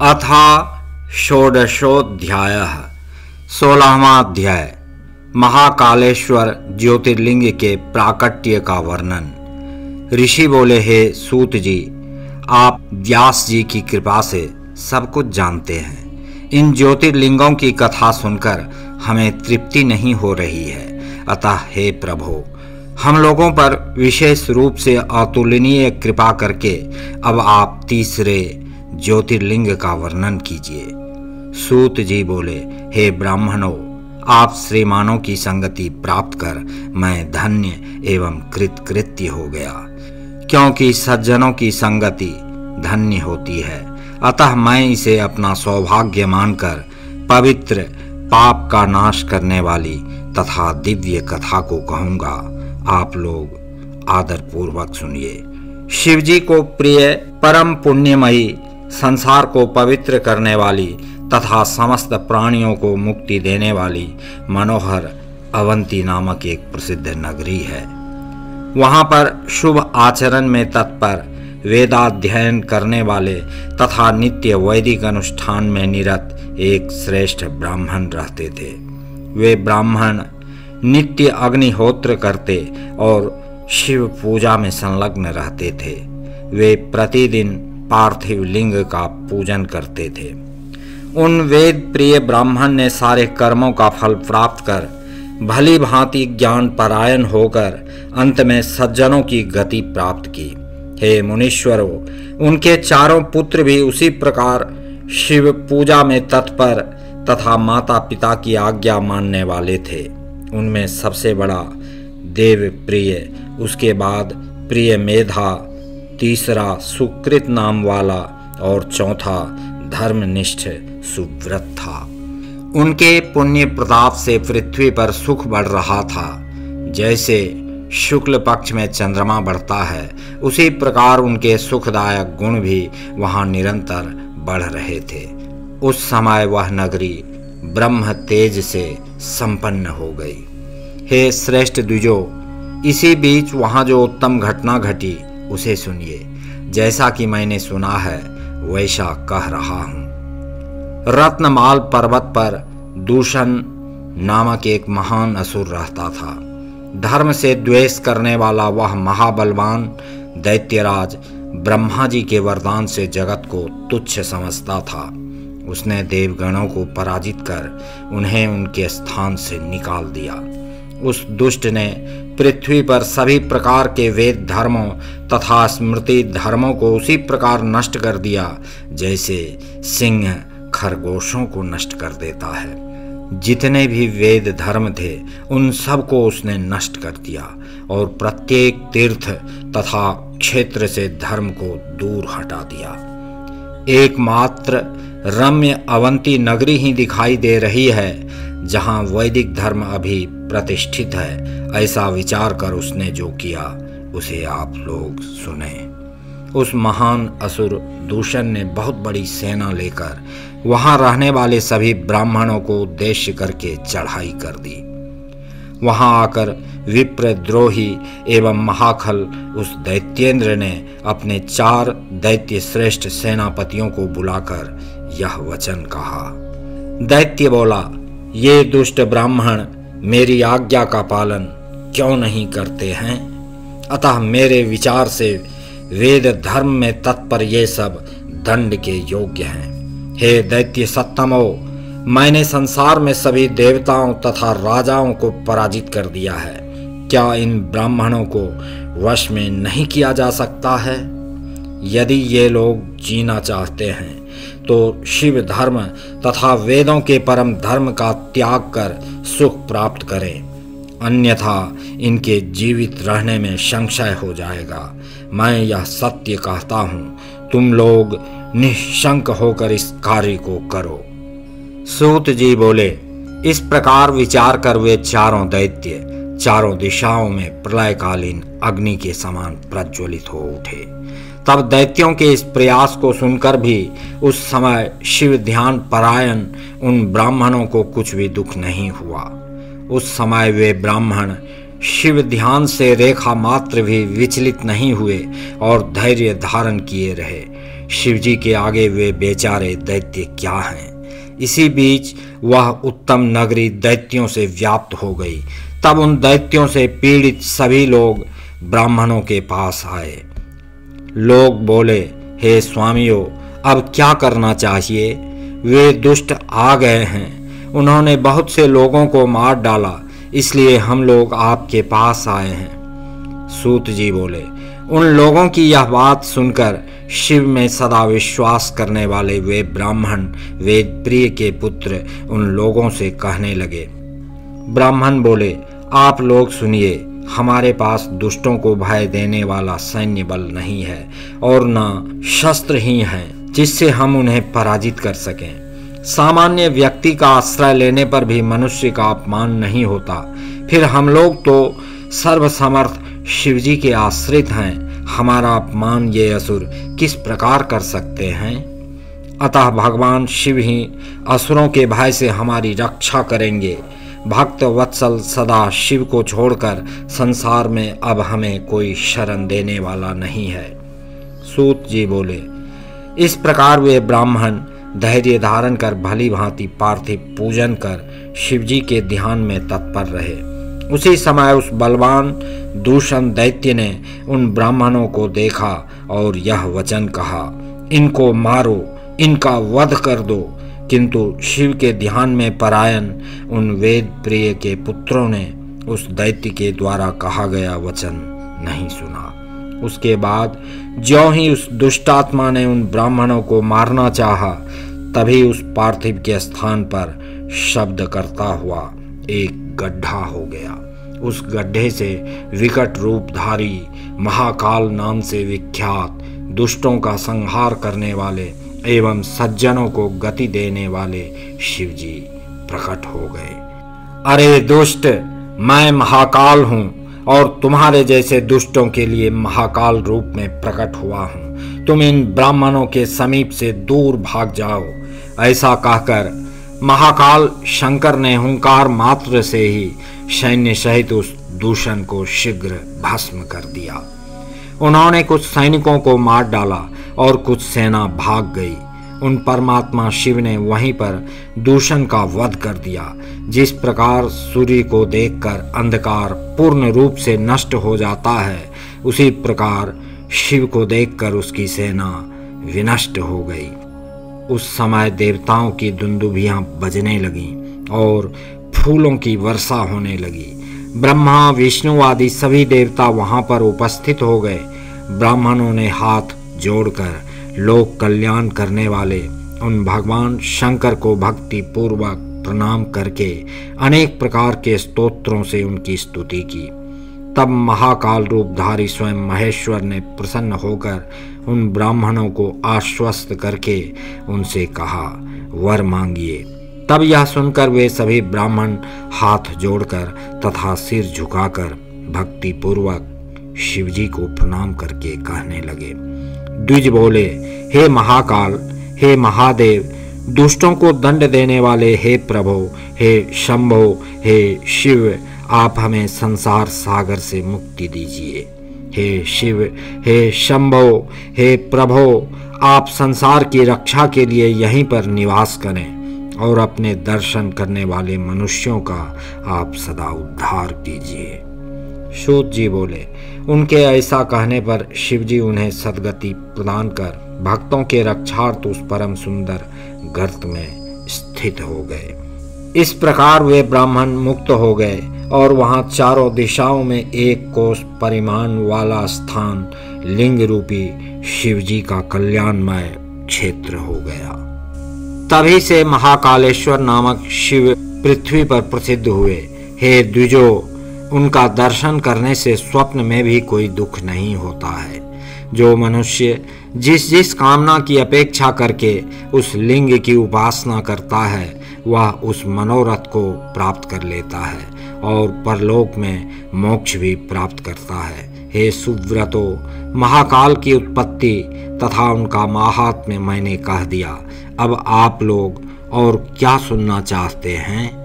अथा षोडशोऽध्यायः 16वां अध्याय महाकालेश्वर ज्योतिर्लिंग के प्राकट्य का वर्णन। ऋषि बोले, हे सूत जी, आप व्यास जी की कृपा से सब कुछ जानते हैं। इन ज्योतिर्लिंगों की कथा सुनकर हमें तृप्ति नहीं हो रही है। अतः हे प्रभु, हम लोगों पर विशेष रूप से अतुलनीय कृपा करके अब आप तीसरे ज्योतिर्लिंग का वर्णन कीजिए। सूत जी बोले, हे ब्राह्मणों, आप श्रीमानों की संगति प्राप्त कर मैं धन्य एवं कृतकृत्य हो गया, क्योंकि सज्जनों की संगति धन्य होती है। अतः मैं इसे अपना सौभाग्य मानकर पवित्र पाप का नाश करने वाली तथा दिव्य कथा को कहूँगा। आप लोग आदर पूर्वक सुनिए। शिवजी को प्रिय परम पुण्यमयी, संसार को पवित्र करने वाली तथा समस्त प्राणियों को मुक्ति देने वाली मनोहर अवंती नामक एक प्रसिद्ध नगरी है। वहाँ पर शुभ आचरण में तत्पर, वेदाध्ययन करने वाले तथा नित्य वैदिक अनुष्ठान में निरत एक श्रेष्ठ ब्राह्मण रहते थे। वे ब्राह्मण नित्य अग्निहोत्र करते और शिव पूजा में संलग्न रहते थे। वे प्रतिदिन पार्थिव लिंग का पूजन करते थे। उन वेद प्रिय ब्राह्मण ने सारे कर्मों का फल प्राप्त कर भली भांति ज्ञान परायण होकर अंत में सज्जनों की गति प्राप्त की। हे मुनीश्वरों, उनके चारों पुत्र भी उसी प्रकार शिव पूजा में तत्पर तथा माता पिता की आज्ञा मानने वाले थे। उनमें सबसे बड़ा देव प्रिय, उसके बाद प्रिय मेधा, तीसरा सुकृत नाम वाला और चौथा धर्मनिष्ठ सुव्रत था। उनके पुण्य प्रताप से पृथ्वी पर सुख बढ़ रहा था। जैसे शुक्ल पक्ष में चंद्रमा बढ़ता है, उसी प्रकार उनके सुखदायक गुण भी वहां निरंतर बढ़ रहे थे। उस समय वह नगरी ब्रह्म तेज से संपन्न हो गई। हे श्रेष्ठ द्विजो, इसी बीच वहां जो उत्तम घटना घटी उसे सुनिए। जैसा कि मैंने सुना है वैसा कह रहा हूं। रत्नमाल पर्वत पर दूषण नामक एक महान असुर रहता था। धर्म से द्वेष करने वाला वह महाबलवान दैत्यराज ब्रह्मा जी के वरदान से जगत को तुच्छ समझता था। उसने देवगणों को पराजित कर उन्हें उनके स्थान से निकाल दिया। उस दुष्ट ने पृथ्वी पर सभी प्रकार के वेद धर्मों तथा स्मृति धर्मों को उसी प्रकार नष्ट कर दिया जैसे सिंह खरगोशों को नष्ट कर देता है। जितने भी वेद धर्म थे उन सब को उसने नष्ट कर दिया और प्रत्येक तीर्थ तथा क्षेत्र से धर्म को दूर हटा दिया। एकमात्र रम्य अवंती नगरी ही दिखाई दे रही है जहां वैदिक धर्म अभी प्रतिष्ठित है। ऐसा विचार कर उसने जो किया उसे आप लोग सुने। उस महान असुर दूषण ने बहुत बड़ी सेना लेकर वहां रहने वाले सभी ब्राह्मणों को उद्देश्य करके चढ़ाई कर दी। वहां आकर विप्रद्रोही एवं महाखल उस दैत्येंद्र ने अपने 4 दैत्य श्रेष्ठ सेनापतियों को बुलाकर यह वचन कहा। दैत्य बोला, ये दुष्ट ब्राह्मण मेरी आज्ञा का पालन क्यों नहीं करते हैं? अतः मेरे विचार से वेद धर्म में तत्पर ये सब दंड के योग्य हैं। हे दैत्य सत्तमो, मैंने संसार में सभी देवताओं तथा राजाओं को पराजित कर दिया है। क्या इन ब्राह्मणों को वश में नहीं किया जा सकता है? यदि ये लोग जीना चाहते हैं तो शिव धर्म तथा वेदों के परम धर्म का त्याग कर सुख प्राप्त करें, अन्यथा इनके जीवित रहने में संशय हो जाएगा। मैं यह सत्य कहता हूँ, तुम लोग निःशंक होकर इस कार्य को करो। सूत जी बोले, इस प्रकार विचार कर वे चारों दैत्य चारों दिशाओं में प्रलयकालीन अग्नि के समान प्रज्वलित हो उठे। तब दैत्यों के इस प्रयास को सुनकर भी उस समय शिव ध्यान परायण उन ब्राह्मणों को कुछ भी दुख नहीं हुआ। उस समय वे ब्राह्मण शिव ध्यान से रेखा मात्र भी विचलित नहीं हुए और धैर्य धारण किए रहे। शिवजी के आगे वे बेचारे दैत्य क्या हैं। इसी बीच वह उत्तम नगरी दैत्यों से व्याप्त हो गई। तब उन दैत्यों से पीड़ित सभी लोग ब्राह्मणों के पास आए। लोग बोले, हे स्वामियों, अब क्या करना चाहिए? वे दुष्ट आ गए हैं, उन्होंने बहुत से लोगों को मार डाला, इसलिए हम लोग आपके पास आए हैं। सूत जी बोले, उन लोगों की यह बात सुनकर शिव में सदा विश्वास करने वाले वे ब्राह्मण वेद प्रिय के पुत्र उन लोगों से कहने लगे। ब्राह्मण बोले, आप लोग सुनिए, हमारे पास दुष्टों को भय देने वाला सैन्य बल नहीं है और न शस्त्र ही हैं जिससे हम उन्हें पराजित कर सकें। सामान्य व्यक्ति का आश्रय लेने पर भी मनुष्य का अपमान नहीं होता, फिर हम लोग तो सर्वसमर्थ शिवजी के आश्रित हैं, हमारा अपमान ये असुर किस प्रकार कर सकते हैं? अतः भगवान शिव ही असुरों के भय से हमारी रक्षा करेंगे। भक्त वत्सल सदा शिव को छोड़कर संसार में अब हमें कोई शरण देने वाला नहीं है। सूत जी बोले, इस प्रकार वे ब्राह्मण धैर्य धारण कर भली भांति पार्थिव पूजन कर शिवजी के ध्यान में तत्पर रहे। उसी समय उस बलवान दूषण दैत्य ने उन ब्राह्मणों को देखा और यह वचन कहा, इनको मारो, इनका वध कर दो। किंतु शिव के ध्यान में परायण उन वेद प्रिय के पुत्रों ने उस दैत्य के द्वारा कहा गया वचन नहीं सुना। उसके बाद ज्यों ही उस दुष्टात्मा ने उन ब्राह्मणों को मारना चाहा, तभी उस पार्थिव के स्थान पर शब्द करता हुआ एक गड्ढा हो गया। उस गड्ढे से विकट रूपधारी महाकाल नाम से विख्यात दुष्टों का संहार करने वाले एवं सज्जनों को गति देने वाले शिवजी प्रकट हो गए। अरे दुष्ट, मैं महाकाल हूँ और तुम्हारे जैसे दुष्टों के लिए महाकाल रूप में प्रकट हुआ हूँ। तुम इन ब्राह्मणों के समीप से दूर भाग जाओ। ऐसा कहकर महाकाल शंकर ने हुंकार मात्र से ही सैन्य सहित उस दूषण को शीघ्र भस्म कर दिया। उन्होंने कुछ सैनिकों को मार डाला और कुछ सेना भाग गई। उन परमात्मा शिव ने वहीं पर दूषण का वध कर दिया। जिस प्रकार सूर्य को देखकर अंधकार पूर्ण रूप से नष्ट हो जाता है, उसी प्रकार शिव को देखकर उसकी सेना विनष्ट हो गई। उस समय देवताओं की दुंदुभियां बजने लगीं और फूलों की वर्षा होने लगी। ब्रह्मा विष्णु आदि सभी देवता वहां पर उपस्थित हो गए। ब्राह्मणों ने हाथ जोड़कर लोक कल्याण करने वाले उन भगवान शंकर को भक्ति पूर्वक प्रणाम करके अनेक प्रकार के स्तोत्रों से उनकी स्तुति की। तब महाकाल रूपधारी स्वयं महेश्वर ने प्रसन्न होकर उन ब्राह्मणों को आश्वस्त करके उनसे कहा, वर मांगिए। तब यह सुनकर वे सभी ब्राह्मण हाथ जोड़कर तथा सिर झुकाकर भक्ति पूर्वक शिवजी को प्रणाम करके कहने लगे। द्विज बोले, हे महाकाल, हे महादेव, दुष्टों को दंड देने वाले हे प्रभो, हे शंभो, हे शिव, आप हमें संसार सागर से मुक्ति दीजिए। हे शिव, हे शंभो, हे प्रभो, आप संसार की रक्षा के लिए यहीं पर निवास करें और अपने दर्शन करने वाले मनुष्यों का आप सदा उद्धार कीजिए। सूत जी बोले, उनके ऐसा कहने पर शिवजी उन्हें सद्गति प्रदान कर भक्तों के रक्षार्थ उस परम सुंदर गर्त में स्थित हो गए। इस प्रकार वे ब्राह्मण मुक्त हो गए और वहां चारों दिशाओं में एक कोस परिमाण वाला स्थान लिंग रूपी शिवजी का कल्याणमय क्षेत्र हो गया। तभी से महाकालेश्वर नामक शिव पृथ्वी पर प्रसिद्ध हुए। हे द्विजो, उनका दर्शन करने से स्वप्न में भी कोई दुख नहीं होता है। जो मनुष्य जिस जिस कामना की अपेक्षा करके उस लिंग की उपासना करता है, वह उस मनोरथ को प्राप्त कर लेता है और परलोक में मोक्ष भी प्राप्त करता है। हे सुव्रतो, महाकाल की उत्पत्ति तथा उनका माहात्म्य मैंने कह दिया। अब आप लोग और क्या सुनना चाहते हैं?